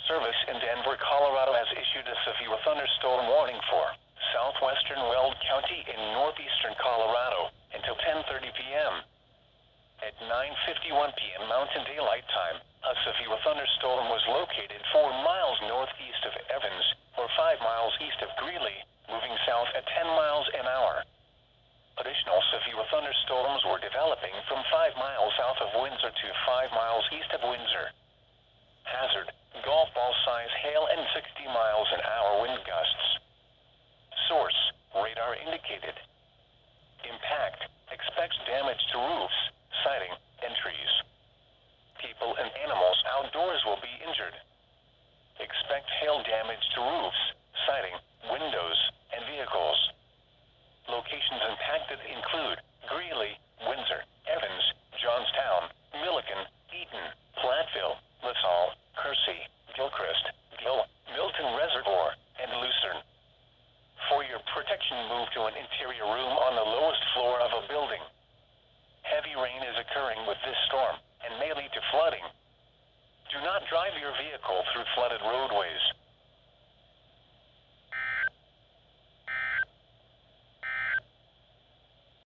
Service in Denver, Colorado has issued a severe thunderstorm warning for southwestern Weld County in northeastern Colorado until 10:30 p.m. At 9:51 p.m. Mountain Daylight Time, a severe thunderstorm was located 4 miles northeast of Evans, or 5 miles east of Greeley, moving south at 10 miles an hour. Additional severe thunderstorms were developing from 5 miles south of Windsor to 5 miles east of Windsor. Hazard: golf ball size hail and 60 miles an hour wind gusts. Source: radar indicated. Impact: expects damage to roofs, siding, and trees. People and animals outdoors will be injured. Expect hail damage to roofs, siding, windows, and vehicles. Locations impacted include Greeley, Windsor, Evans, Johnstown, Milliken, Eaton, Platteville, LaSalle, Kersey, Gilchrist, Gill, Milton Reservoir, and Lucerne. For your protection, move to an interior room on the lowest floor of a building. Heavy rain is occurring with this storm and may lead to flooding. Do not drive your vehicle through flooded roadways.